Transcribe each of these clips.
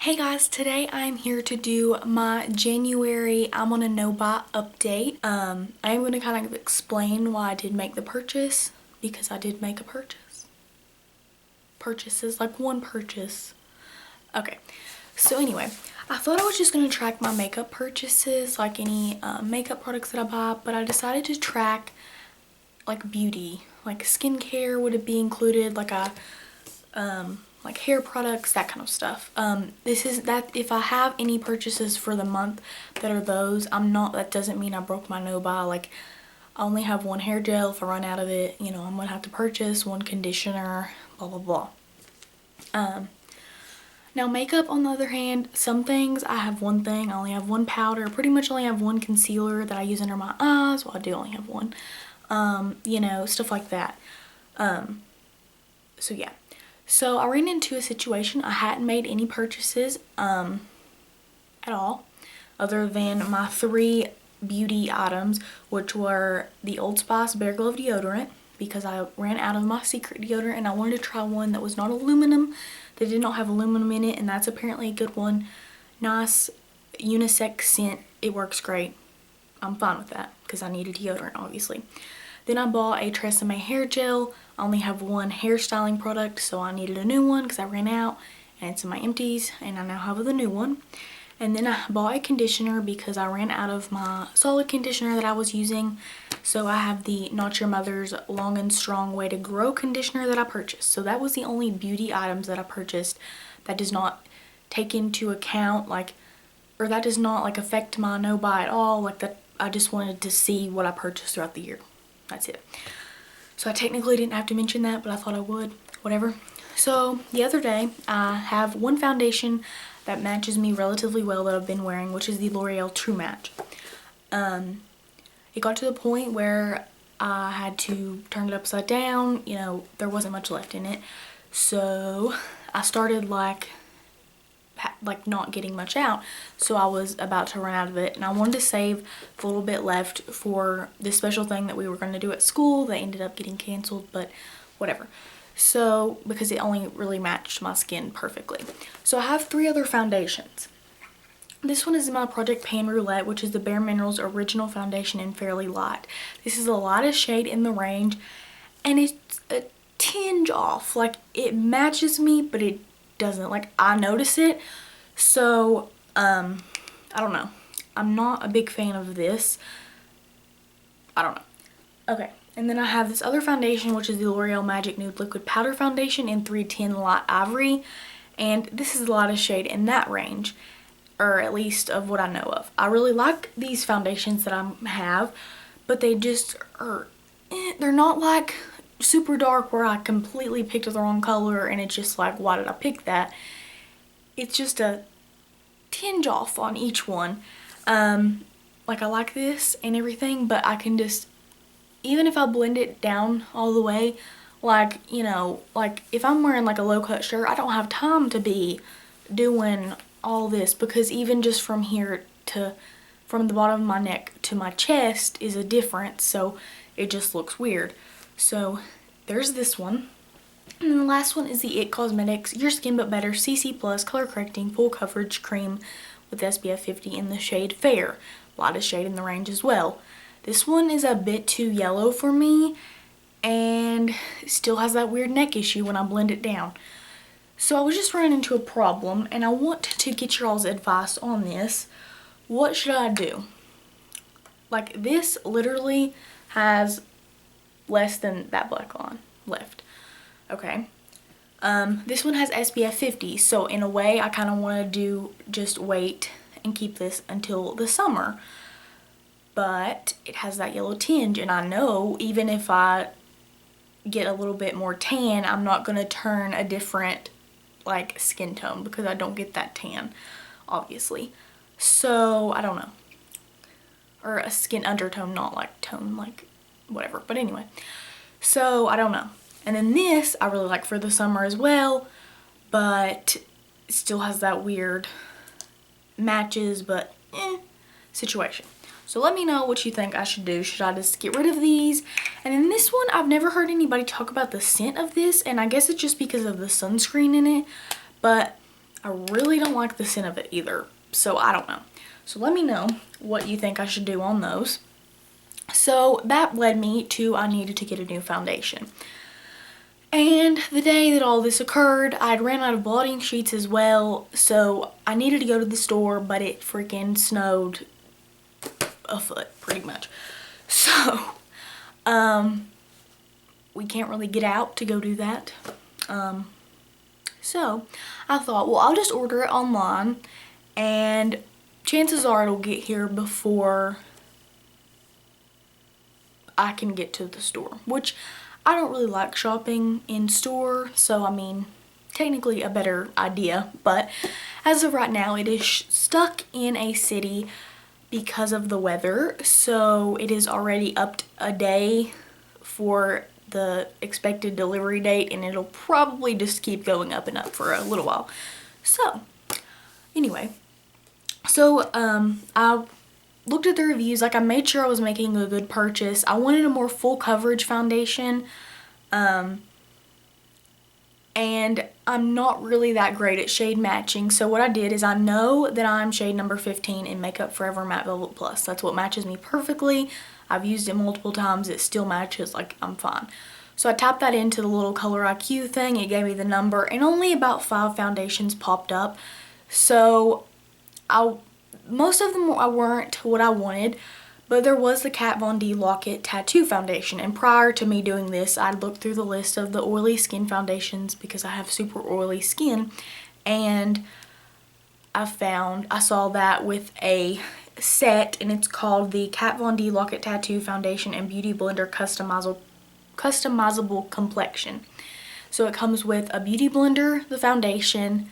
Hey guys, today I'm here to do my January imonanobuy update. I am going to kind of explain why I did make the purchase, because I did make a purchase. Purchases, like one purchase. Okay, so anyway, I thought I was just going to track my makeup purchases, like any makeup products that I buy, but I decided to track like beauty, like skincare. Would it be included, like hair products, that kind of stuff. This is that if I have any purchases for the month that are those, that doesn't mean I broke my no buy. Like, I only have one hair gel. If I run out of it, you know, I'm gonna have to purchase one conditioner, blah blah blah. Now makeup, on the other hand, some things I have one thing. I only have one powder. Pretty much only have one concealer that I use under my eyes. Well, I do only have one. You know, stuff like that. So yeah. So I ran into a situation. I hadn't made any purchases at all, other than my 3 beauty items, which were the Old Spice Bare Glove deodorant, because I ran out of my secret deodorant and I wanted to try one that was not aluminum, that did not have aluminum in it, and that's apparently a good one. Nice unisex scent. It works great. I'm fine with that because I need a deodorant, obviously. Then I bought a Tresemme hair gel. I only have one hairstyling product, so I needed a new one because I ran out, and it's in my empties, and I now have the new one. And then I bought a conditioner because I ran out of my solid conditioner that I was using. So I have the Not Your Mother's Long and Strong Way to Grow conditioner that I purchased. So that was the only beauty items that I purchased that does not take into account, like, or that does not like affect my no buy at all. Like, that I just wanted to see what I purchased throughout the year. That's it. So I technically didn't have to mention that, but I thought I would. Whatever. So the other day, I have one foundation that matches me relatively well that I've been wearing, which is the L'Oreal True Match. It got to the point where I had to turn it upside down. You know, there wasn't much left in it. So I started like not getting much out, so I was about to run out of it, and I wanted to save the little bit left for this special thing that we were going to do at school that ended up getting canceled, but whatever. So, because it only really matched my skin perfectly. So I have 3 other foundations. This one is my Project Pan Roulette, which is the Bare Minerals Original Foundation in Fairly Light. This is the lightest shade in the range, and it's a tinge off. Like, it matches me, but it doesn't. Like, I notice it. So I don't know, I'm not a big fan of this. I don't know. Okay, and then I have this other foundation, which is the L'Oreal Magic Nude Liquid Powder Foundation in 310 Light Ivory, and this is the lightest shade in that range, or at least of what I know of. I really like these foundations that I have, but they just are they're not like super dark where I completely picked the wrong color and it's just like, why did I pick that? It's just a tinge off on each one. Like, I like this and everything, but I can just, even if I blend it down all the way, like, you know, like if I'm wearing like a low cut shirt, I don't have time to be doing all this, because even just from here to, from the bottom of my neck to my chest is a difference, so it just looks weird. So there's this one. And then the last one is the IT Cosmetics Your Skin But Better CC Plus Color Correcting Full Coverage Cream with SPF 50 in the shade Fair. Lightest shade in the range as well. This one is a bit too yellow for me, and it still has that weird neck issue when I blend it down. So I was just running into a problem, and I want to get your all's advice on this. What should I do? Like, this literally has less than that black line left. Okay. This one has SPF 50, so in a way I kind of want to do just wait and keep this until the summer. But it has that yellow tinge, and I know even if I get a little bit more tan, I'm not going to turn a different like skin tone, because I don't get that tan, obviously. So I don't know. Or a skin undertone, not like tone, like whatever. But anyway, so I don't know. And then this I really like for the summer as well, but it still has that weird matches but situation. So let me know what you think I should do. Should I just get rid of these? And then this one, I've never heard anybody talk about the scent of this, and I guess it's just because of the sunscreen in it, but I really don't like the scent of it either, so I don't know. So let me know what you think I should do on those. So that led me to I needed to get a new foundation. And the day that all this occurred, I'd ran out of blotting sheets as well, so I needed to go to the store, but it freaking snowed a foot, pretty much. So, we can't really get out to go do that. So, I thought, well, I'll just order it online, and chances are it'll get here before I can get to the store, which I don't really like shopping in store, so I mean, technically a better idea, but as of right now, it is stuck in a city because of the weather, so it is already up a day for the expected delivery date, and it'll probably just keep going up and up for a little while. So, anyway, so I looked at the reviews, like I made sure I was making a good purchase. I wanted a more full coverage foundation, and I'm not really that great at shade matching, so what I did is I know that I'm shade number 15 in Makeup Forever Matte Velvet Plus. That's what matches me perfectly. I've used it multiple times, it still matches, like I'm fine. So I tapped that into the little Color IQ thing, it gave me the number, and only about 5 foundations popped up. So most of them weren't what I wanted, but there was the Kat Von D Lock-It Tattoo Foundation, and prior to me doing this, I looked through the list of the oily skin foundations because I have super oily skin, and I saw that with a set, and it's called the Kat Von D Lock-It Tattoo Foundation and Beauty Blender Customizable Complexion. So it comes with a beauty blender, the foundation,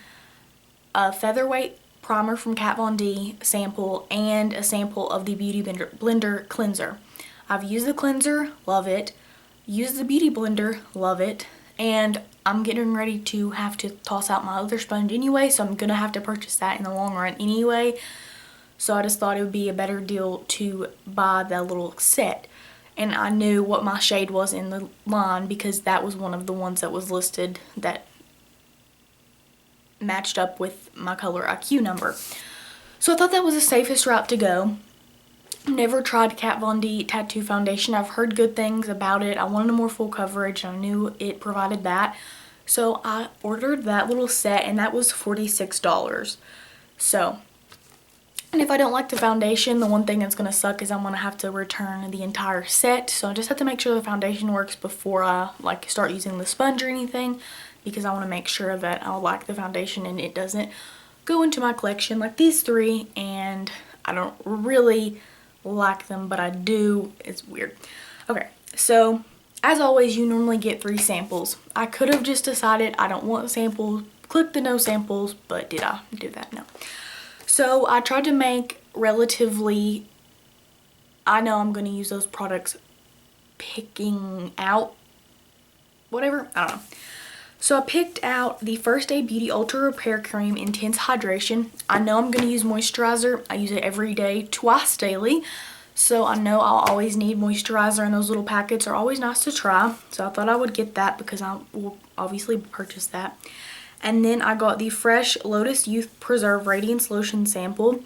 a featherweight primer from Kat Von D sample, and a sample of the Beauty Blender cleanser. I've used the cleanser, love it. Used the Beauty Blender, love it. And I'm getting ready to have to toss out my other sponge anyway, so I'm gonna have to purchase that in the long run anyway. So I just thought it would be a better deal to buy that little set. And I knew what my shade was in the line because that was one of the ones that was listed that matched up with my Color IQ number. So I thought that was the safest route to go. Never tried Kat Von D Tattoo Foundation. I've heard good things about it. I wanted a more full coverage, and I knew it provided that. So I ordered that little set, and that was $46. So, and if I don't like the foundation, the one thing that's going to suck is I'm going to have to return the entire set. So I just have to make sure the foundation works before I start using the sponge or anything, because I want to make sure that I'll like the foundation and it doesn't go into my collection like these three, and I don't really like them, but I do. It's weird. Okay, so as always, you normally get 3 samples. I could have just decided I don't want samples, click the no samples, but did I do that? No. So I tried to make relatively, I know I'm going to use those products picking out, whatever, I don't know. So I picked out the First Aid Beauty Ultra Repair Cream Intense Hydration. I know I'm going to use moisturizer. I use it every day, twice daily. So I know I'll always need moisturizer, and those little packets are always nice to try. So I thought I would get that because I will obviously purchase that. And then I got the Fresh Lotus Youth Preserve Radiance Lotion sample.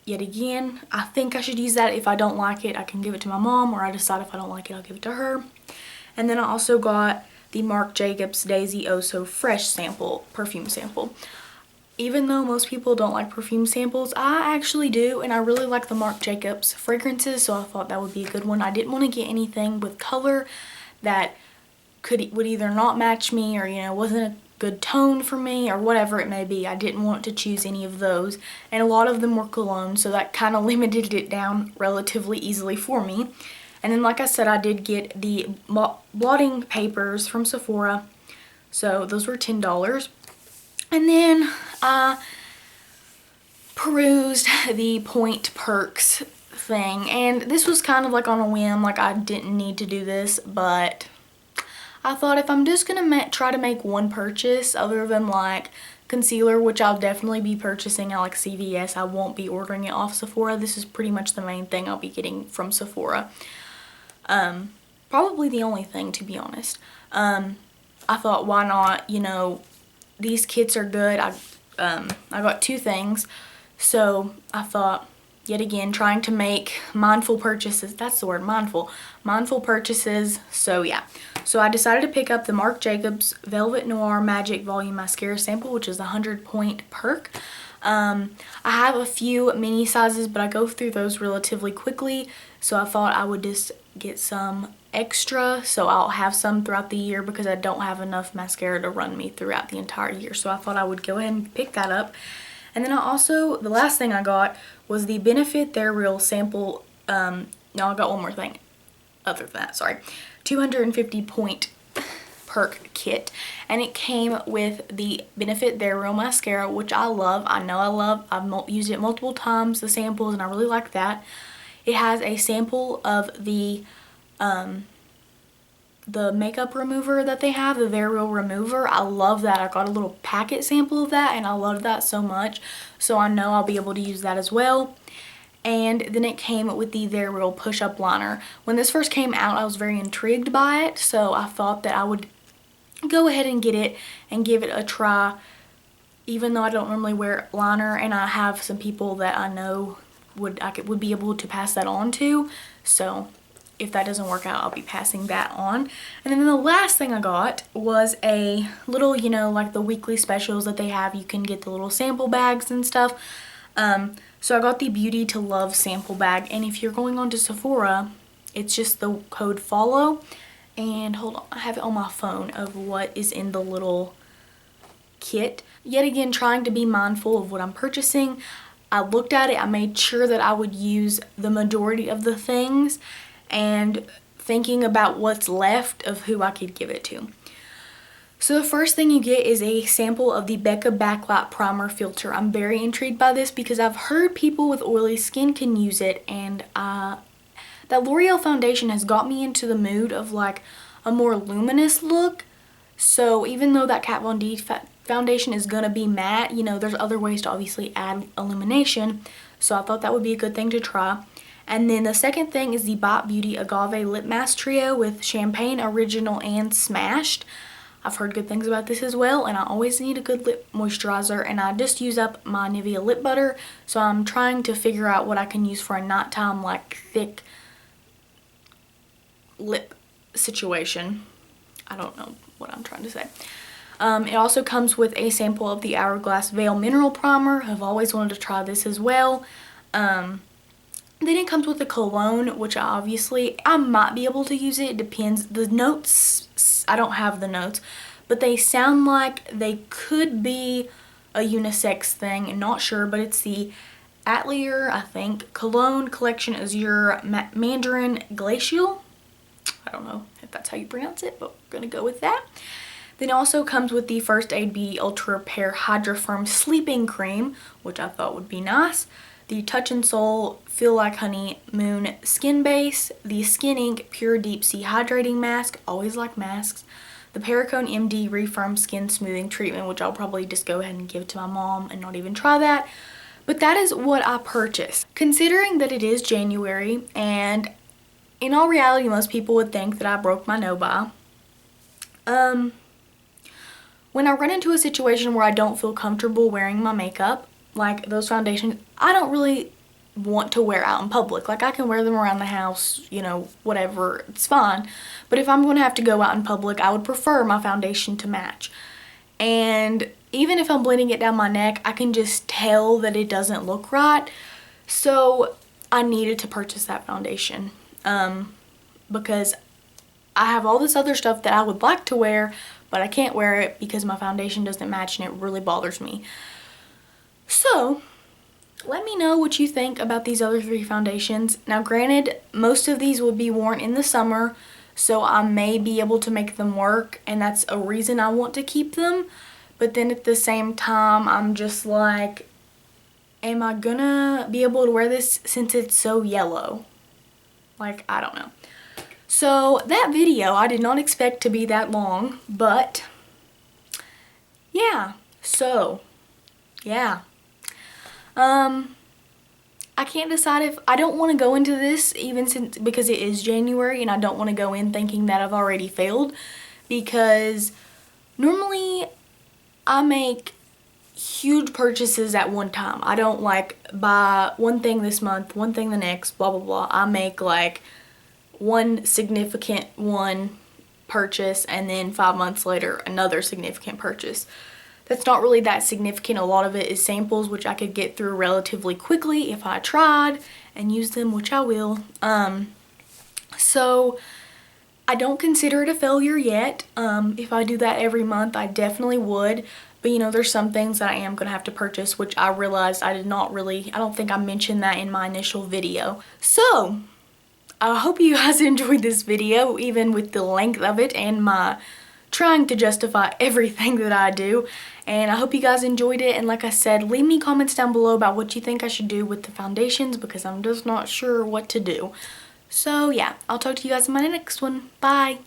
Yet again, I think I should use that. If I don't like it, I can give it to my mom, or I decide if I don't like it, I'll give it to her. And then I also got the Marc Jacobs Daisy Oh So Fresh sample, perfume sample. Even though most people don't like perfume samples, I actually do, and I really like the Marc Jacobs fragrances, so I thought that would be a good one. I didn't want to get anything with color that would either not match me, or wasn't a good tone for me, or whatever it may be. I didn't want to choose any of those, and a lot of them were cologne, so that kind of limited it down relatively easily for me. And then, like I said, I did get the blotting papers from Sephora, so those were $10. And then I perused the Point Perks thing, and this was kind of like on a whim, like I didn't need to do this, but I thought if I'm just gonna try to make one purchase other than like concealer, which I'll definitely be purchasing at like CVS, I won't be ordering it off Sephora. This is pretty much the main thing I'll be getting from Sephora. Probably the only thing, to be honest. I thought, why not, these kits are good. I got 2 things. So I thought, yet again, trying to make mindful purchases. That's the word, mindful. Mindful purchases. So yeah. So I decided to pick up the Marc Jacobs Velvet Noir Magic Volume Mascara Sample, which is a 100-point perk. I have a few mini sizes, but I go through those relatively quickly. So I thought I would just get some extra, so I'll have some throughout the year because I don't have enough mascara to run me throughout the entire year. So I thought I would go ahead and pick that up. And then I also, the last thing I got was the Benefit They're Real sample. No, I got one more thing other than that, sorry. 250 point perk kit, and it came with the Benefit They're Real mascara, which I love. I know I love. I've used it multiple times, the samples, and I really like that. It has a sample of the makeup remover that they have, the They're Real remover. I love that. I got a little packet sample of that, and I love that so much. So I know I'll be able to use that as well. And then it came with the They're Real push-up liner. When this first came out, I was very intrigued by it, so I thought that I would go ahead and get it and give it a try, even though I don't normally wear liner, and I have some people that I know would be able to pass that on to. So if that doesn't work out, I'll be passing that on. And then the last thing I got was a little, you know, like the weekly specials that they have. You can get the little sample bags and stuff. So I got the Beauty to Love sample bag, and if you're going on to Sephora, it's just the code FOLLOW. And hold on, I have it on my phone of what is in the little kit. Yet again, trying to be mindful of what I'm purchasing. I looked at it, I made sure that I would use the majority of the things, and thinking about what's left of who I could give it to. So the first thing you get is a sample of the Becca Backlight Primer Filter. I'm very intrigued by this because I've heard people with oily skin can use it, and that L'Oreal foundation has got me into the mood of like a more luminous look. So even though that Kat Von D foundation is gonna be matte, you know, there's other ways to obviously add illumination. So I thought that would be a good thing to try. And then the second thing is the Bot Beauty Agave Lip Mask Trio with Champagne Original and Smashed. I've heard good things about this as well, and I always need a good lip moisturizer, and I just use up my Nivea lip butter, so I'm trying to figure out what I can use for a nighttime, like, thick lip situation. I don't know what I'm trying to say. It also comes with a sample of the Hourglass Veil Mineral Primer. I've always wanted to try this as well. Then it comes with a cologne, which I might be able to use it. It depends. The notes, I don't have the notes, but they sound like they could be a unisex thing. I'm not sure, but it's the Atelier, I think, Cologne Collection Azure Mandarin Glacial. I don't know if that's how you pronounce it, but we're going to go with that. Then it also comes with the First Aid Beauty Ultra Repair Hydra Firm Sleeping Cream, which I thought would be nice. The Touch and Soul Feel Like Honey Moon Skin Base, the Skin Ink Pure Deep Sea Hydrating Mask, always like masks, the Perricone MD Refirm Skin Smoothing Treatment, which I'll probably just go ahead and give to my mom and not even try that. But that is what I purchased. Considering that it is January, and in all reality, most people would think that I broke my no-buy. When I run into a situation where I don't feel comfortable wearing my makeup, like those foundations, I don't really want to wear out in public. Like, I can wear them around the house, you know, whatever, it's fine. But if I'm going to have to go out in public, I would prefer my foundation to match. And even if I'm blending it down my neck, I can just tell that it doesn't look right. So I needed to purchase that foundation because I have all this other stuff that I would like to wear, but I can't wear it because my foundation doesn't match, and it really bothers me. So let me know what you think about these other 3 foundations. Now granted, most of these would be worn in the summer, so I may be able to make them work, and that's a reason I want to keep them. But then at the same time, I'm just like, am I gonna be able to wear this since it's so yellow? Like, I don't know. So that video, I did not expect to be that long, but yeah, so yeah. I can't decide if I don't want to go into this because it is January, and I don't want to go in thinking that I've already failed, because normally I make huge purchases at one time. I don't like buy one thing this month, one thing the next, blah blah blah. I make like one significant one purchase and then 5 months later another significant purchase. That's not really that significant. A lot of it is samples, which I could get through relatively quickly if I tried and use them, which I will. So I don't consider it a failure yet. If I do that every month, I definitely would. But you know, there's some things that I am gonna have to purchase, which I realized I don't think I mentioned that in my initial video. So I hope you guys enjoyed this video, even with the length of it and my trying to justify everything that I do. And I hope you guys enjoyed it. And like I said, leave me comments down below about what you think I should do with the foundations, because I'm just not sure what to do. So yeah, I'll talk to you guys in my next one. Bye!